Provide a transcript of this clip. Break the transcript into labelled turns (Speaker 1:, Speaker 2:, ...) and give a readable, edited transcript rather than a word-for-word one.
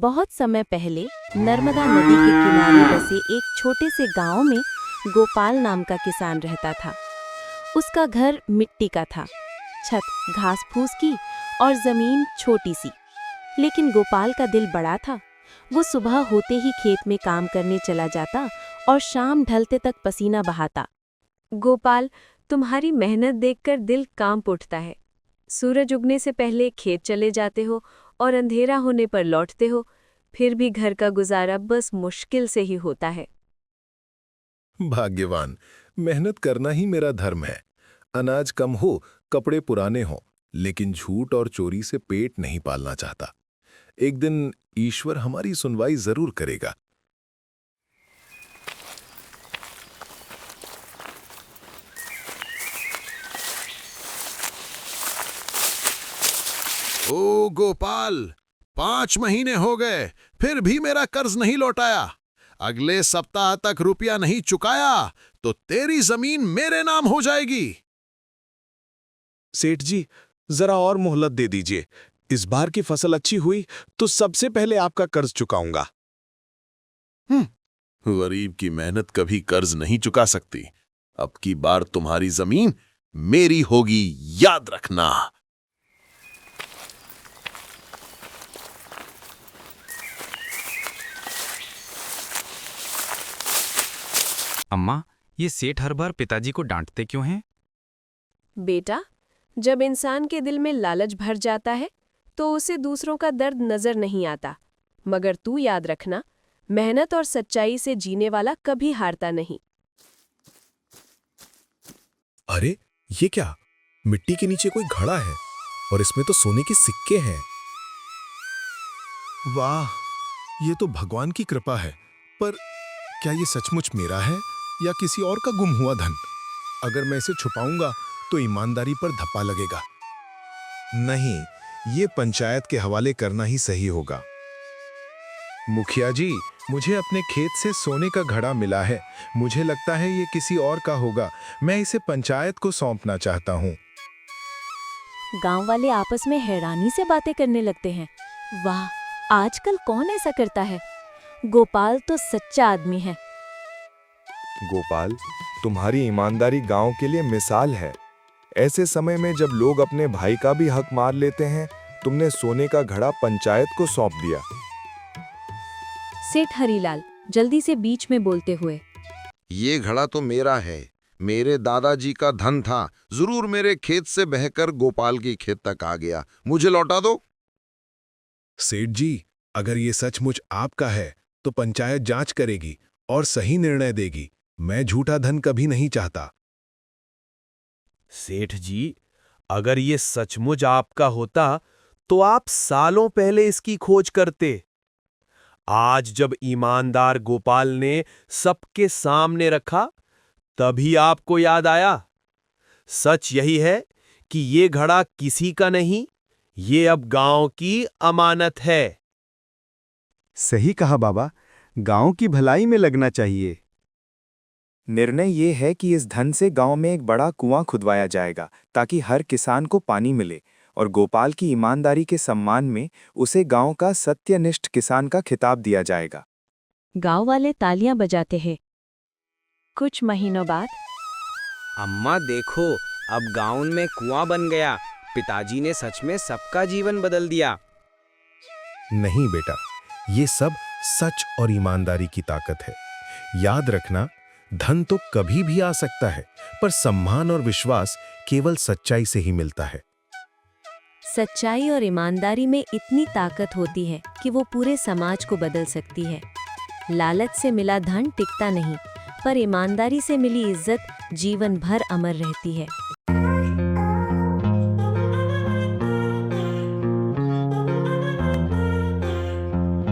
Speaker 1: बहुत समय पहले नर्मदा नदी के किनारे बसे एक छोटे से गांव में गोपाल नाम का किसान रहता था। उसका घर मिट्टी का था, छत घास फूस की और जमीन छोटी सी। लेकिन गोपाल का दिल बड़ा था। वो सुबह होते ही खेत में काम करने चला जाता और शाम ढलते तक पसीना बहाता।
Speaker 2: गोपाल, तुम्हारी मेहनत देखकर दिल कांप उठता है। सूरज उगने से पहले खेत चले जाते हो और अंधेरा होने पर लौटते हो, फिर भी घर का गुजारा बस मुश्किल से ही होता है।
Speaker 3: भाग्यवान, मेहनत करना ही मेरा धर्म है। अनाज कम हो, कपड़े पुराने हों, लेकिन झूठ और चोरी से पेट नहीं पालना चाहता। एक दिन ईश्वर हमारी सुनवाई जरूर करेगा।
Speaker 4: ओ गोपाल, 5 महीने हो गए, फिर भी मेरा कर्ज नहीं लौटाया। अगले सप्ताह तक रुपया नहीं चुकाया तो तेरी जमीन मेरे नाम हो जाएगी।
Speaker 5: सेठ जी, जरा और मोहलत दे दीजिए। इस बार की फसल अच्छी हुई तो सबसे पहले आपका कर्ज चुकाऊंगा।
Speaker 4: गरीब की मेहनत कभी कर्ज नहीं चुका सकती। अब की बार तुम्हारी जमीन मेरी होगी, याद रखना।
Speaker 6: अम्मा, ये सेठ हर बार पिताजी को डांटते क्यों हैं?
Speaker 2: बेटा, जब इंसान के दिल में लालच भर जाता है तो उसे दूसरों का दर्द नजर नहीं आता। मगर तू याद रखना, मेहनत और सच्चाई से जीने वाला कभी हारता नहीं।
Speaker 5: अरे ये क्या? मिट्टी के नीचे कोई घड़ा है और इसमें तो सोने के सिक्के हैं।
Speaker 3: वाह, ये तो भगवान की कृपा है। पर क्या ये सचमुच मेरा है या किसी और का गुम हुआ धन? अगर मैं इसे छुपाऊंगा तो ईमानदारी पर धप्पा लगेगा।
Speaker 5: नहीं, ये पंचायत के हवाले करना ही सही होगा।
Speaker 3: मुखिया जी, मुझे अपने खेत से सोने का घड़ा मिला है। मुझे लगता है ये किसी और का होगा। मैं इसे पंचायत को सौंपना चाहता हूँ।
Speaker 1: गांव वाले आपस में हैरानी से बातें करने लगते हैं। वाह, आजकल कौन ऐसा करता है? गोपाल तो सच्चा आदमी है।
Speaker 7: गोपाल, तुम्हारी ईमानदारी गांव के लिए मिसाल है। ऐसे समय में जब लोग अपने भाई का भी हक मार लेते हैं, तुमने सोने का घड़ा पंचायत को सौंप दिया।
Speaker 1: सेठ हरीलाल जल्दी से बीच में बोलते हुए,
Speaker 4: ये घड़ा तो मेरा है, मेरे दादाजी का धन था। जरूर मेरे खेत से बहकर गोपाल की खेत तक आ गया। मुझे लौटा दो।
Speaker 5: सेठ जी, अगर ये सचमुच आपका है तो पंचायत जांच करेगी और सही निर्णय देगी। मैं झूठा धन कभी नहीं चाहता।
Speaker 8: सेठ जी, अगर ये सचमुच आपका होता तो आप सालों पहले इसकी खोज करते। आज जब ईमानदार गोपाल ने सबके सामने रखा, तभी आपको याद आया। सच यही है कि ये घड़ा किसी का नहीं, ये अब गांव की अमानत है।
Speaker 9: सही कहा बाबा, गांव की भलाई में लगना चाहिए। निर्णय ये है कि इस धन से गांव में एक बड़ा कुआं खुदवाया जाएगा ताकि हर किसान को पानी मिले, और गोपाल की ईमानदारी के सम्मान में उसे गांव का सत्यनिष्ठ किसान का खिताब दिया जाएगा।
Speaker 1: गांव वाले तालियां बजाते हैं। कुछ महीनों बाद,
Speaker 10: अम्मा देखो, अब गांव में कुआं बन गया। पिताजी ने सच में सबका जीवन बदल दिया।
Speaker 5: नहीं बेटा, ये सब सच और ईमानदारी की ताकत है। याद रखना, धन तो कभी भी आ सकता है, पर सम्मान और विश्वास केवल सच्चाई से ही मिलता है।
Speaker 1: सच्चाई और ईमानदारी में इतनी ताकत होती है कि वो पूरे समाज को बदल सकती है। लालच से मिला धन टिकता नहीं, पर ईमानदारी से मिली इज्जत जीवन भर अमर रहती है।